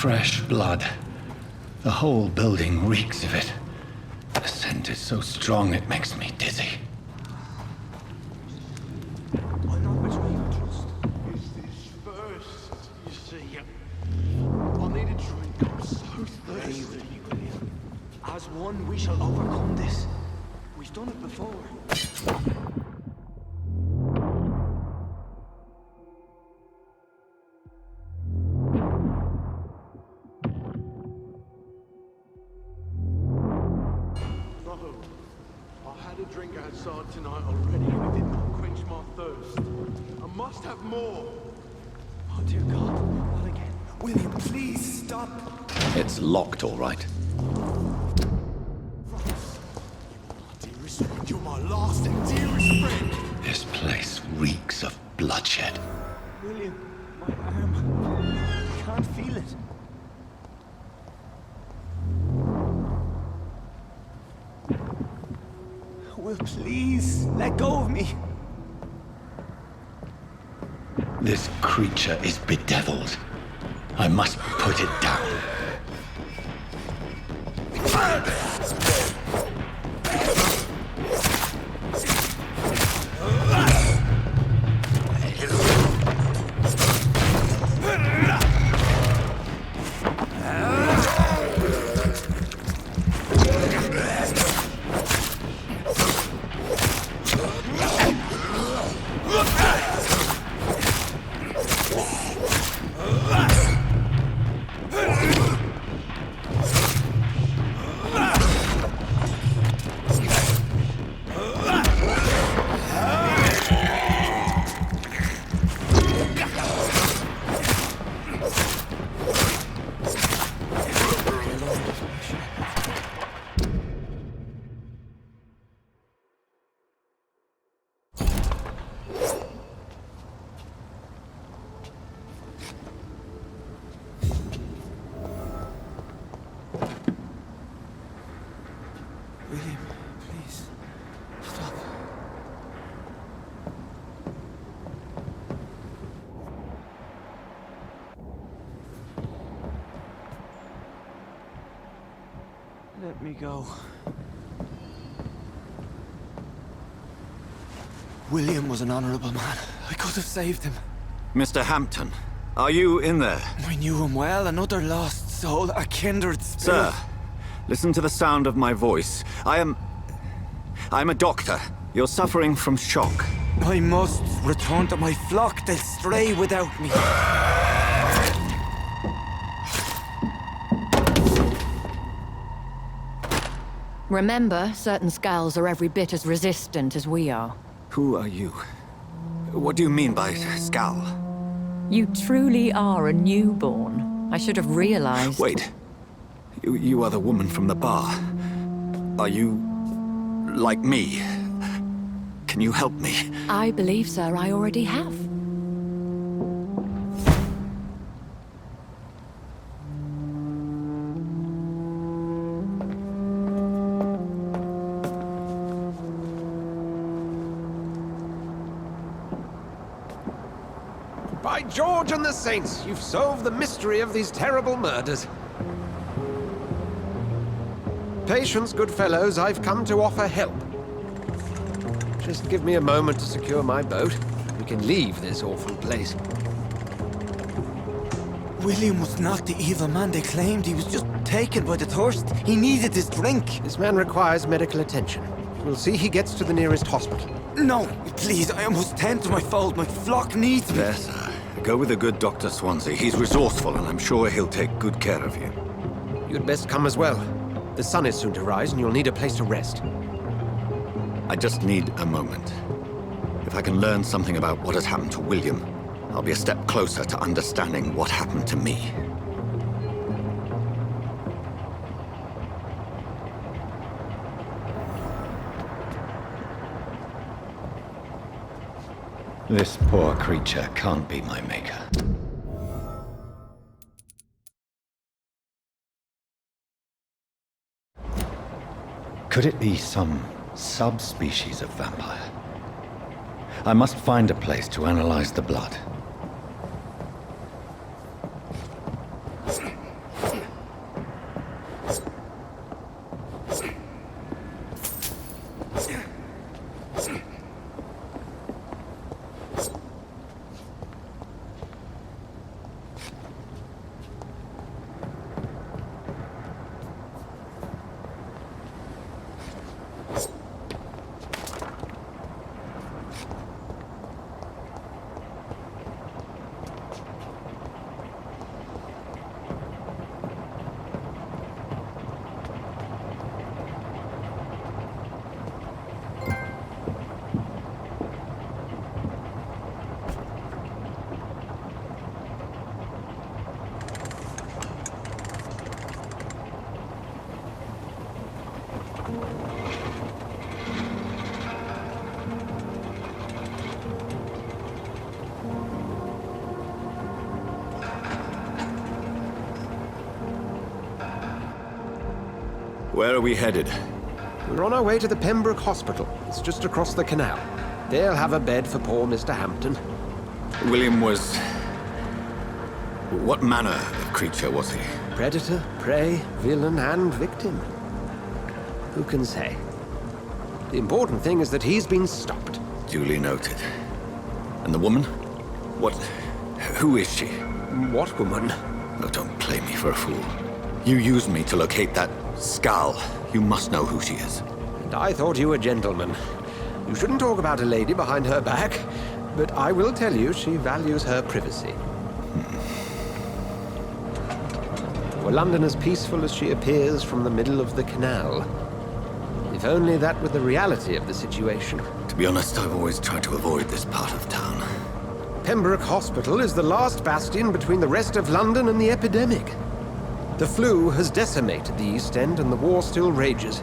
Fresh blood. The whole building reeks of it. The scent is so strong it makes me dizzy.
I'm not between your trust. Is this first, you see? I need a drink. I'm so thirsty. As one, we shall overcome this. We've done it before. Drink outside tonight already, and it did not quench my thirst. I must have more. Oh dear God, not again. William, please stop.
It's locked, all right.
Dearest friend, you're my last and dearest friend.
This place reeks of bloodshed.
William, my arm. I can't feel it. Will, please, let go of me.
This creature is bedeviled. I must put it down.
William, please, stop. Let me go. William was an honorable man. I could have saved him.
Mr. Hampton, are you in there?
I knew him well, another lost soul, a kindred spirit.
Sir, listen to the sound of my voice. I'm a doctor. You're suffering from shock.
I must return to my flock. They'll stray without me.
Remember, certain skulls are every bit as resistant as we are.
Who are you? What do you mean by skull?
You truly are a newborn. I should have realized.
Wait. You are the woman from the bar. Are you like me? Can you help me?
I believe, sir, I already have.
By George and the Saints, you've solved the mystery of these terrible murders. Patience, good fellows, I've come to offer help. Just give me a moment to secure my boat. We can leave this awful place.
William was not the evil man they claimed. He was just taken by the thirst. He needed his drink.
This man requires medical attention. We'll see he gets to the nearest hospital.
No, please, I must tend to my fold. My flock needs me.
There, sir. Go with the good Dr. Swansea. He's resourceful, and I'm sure he'll take good care of you.
You'd best come as well. The sun is soon to rise, and you'll need a place to rest.
I just need a moment. If I can learn something about what has happened to William, I'll be a step closer to understanding what happened to me. This poor creature can't be my maker. Could it be some subspecies of vampire? I must find a place to analyze the blood. Where are we headed?
We're on our way to the Pembroke Hospital. It's just across the canal. They'll have a bed for poor Mr. Hampton.
William was... What manner of creature was he?
Predator, prey, villain, and victim. Who can say? The important thing is that he's been stopped.
Duly noted. And the woman? What... who is she?
What woman?
Oh, don't play me for a fool. You used me to locate that skull. You must know who she is.
And I thought you a gentleman. You shouldn't talk about a lady behind her back, but I will tell you she values her privacy. Were London as peaceful as she appears from the middle of the canal? If only that were the reality of the situation.
To be honest, I've always tried to avoid this part of town.
Pembroke Hospital is the last bastion between the rest of London and the epidemic. The flu has decimated the East End and the war still rages.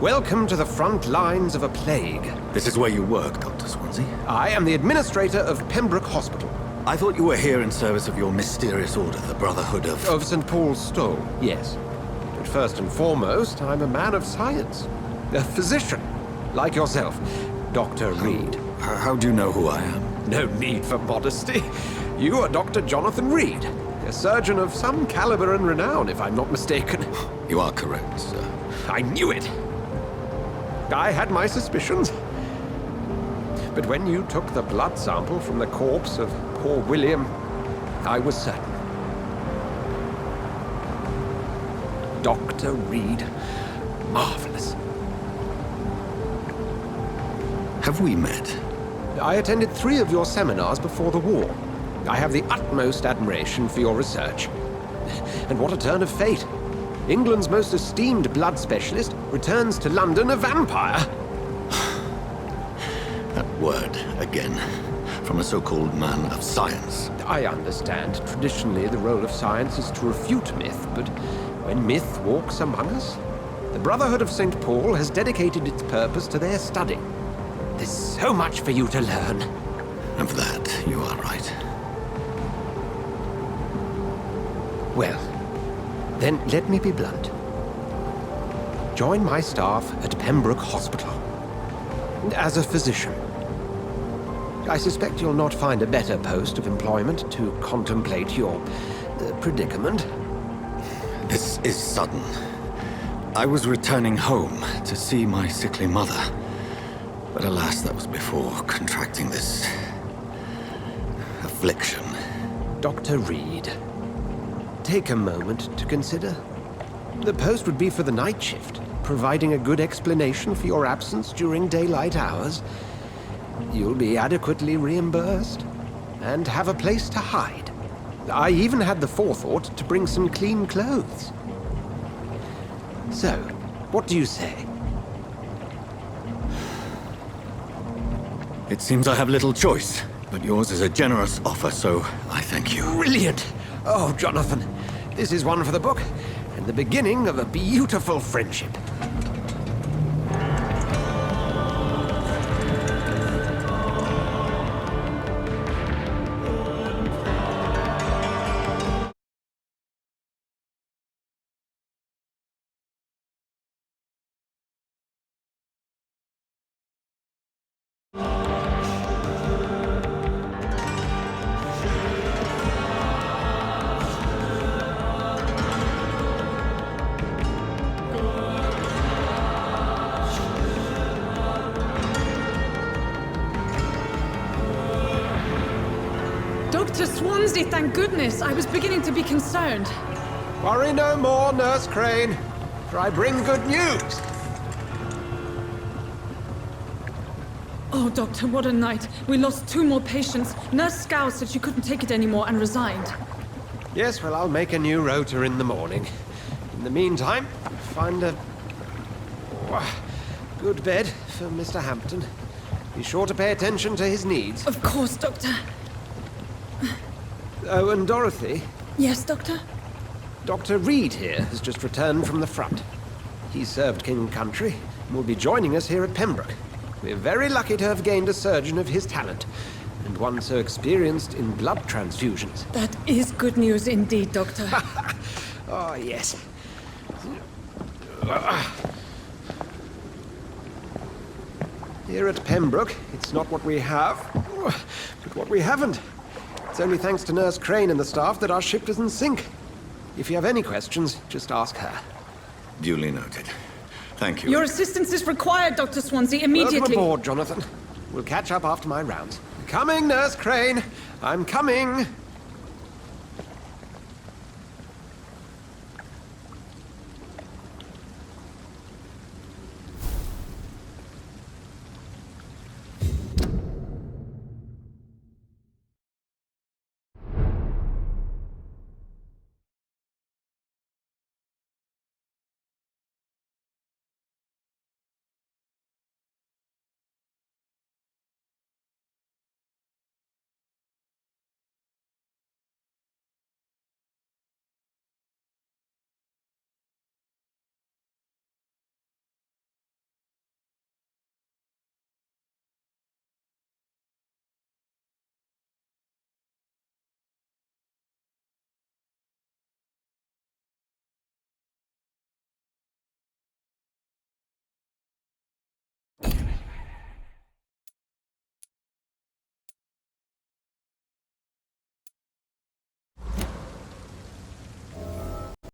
Welcome to the front lines of a plague.
This is where you work, Dr. Swansea?
I am the administrator of Pembroke Hospital.
I thought you were here in service of your mysterious order, the Brotherhood of...
Of St. Paul's Stole, yes. But first and foremost, I'm a man of science. A physician, like yourself, Dr. Reed.
How do you know who I am?
No need for modesty. You are Dr. Jonathan Reed, a surgeon of some caliber and renown, if I'm not mistaken.
You are correct, sir.
I knew it. I had my suspicions. But when you took the blood sample from the corpse of poor William, I was certain. Dr. Reed. Marvelous.
Have we met?
I attended 3 of your seminars before the war. I have the utmost admiration for your research. And what a turn of fate. England's most esteemed blood specialist returns to London a vampire.
That word, again, from a so-called man of science.
I understand. Traditionally, the role of science is to refute myth, but when myth walks among us, the Brotherhood of St. Paul has dedicated its purpose to their study. There's so much for you to learn.
Of that, you are right.
Well, then let me be blunt. Join my staff at Pembroke Hospital. As a physician. I suspect you'll not find a better post of employment to contemplate your predicament.
This is sudden. I was returning home to see my sickly mother. But alas, that was before contracting this... affliction.
Dr. Reed, take a moment to consider. The post would be for the night shift, providing a good explanation for your absence during daylight hours. You'll be adequately reimbursed, and have a place to hide. I even had the forethought to bring some clean clothes. So, what do you say?
It seems I have little choice. But yours is a generous offer, so I thank you.
Brilliant! Oh, Jonathan, this is one for the book, and the beginning of a beautiful friendship.
Dr. Swansea, thank goodness. I was beginning to be concerned.
Worry no more, Nurse Crane, for I bring good news.
Oh, Doctor, what a night. We lost 2 more patients. Nurse Scow said she couldn't take it anymore and resigned.
Yes, well, I'll make a new rota in the morning. In the meantime, find a good bed for Mr. Hampton. Be sure to pay attention to his needs.
Of course, Doctor.
Oh, and Dorothy?
Yes, Doctor?
Dr. Reed here has just returned from the front. He served King and Country and will be joining us here at Pembroke. We're very lucky to have gained a surgeon of his talent, and one so experienced in blood transfusions.
That is good news indeed, Doctor.
Oh, yes. Here at Pembroke, it's not what we have, but what we haven't. It's only thanks to Nurse Crane and the staff that our ship doesn't sink. If you have any questions, just ask her.
Duly noted. Thank you.
Your assistance is required, Dr. Swansea, immediately.
Welcome aboard, Jonathan. We'll catch up after my rounds. Coming, Nurse Crane. I'm coming.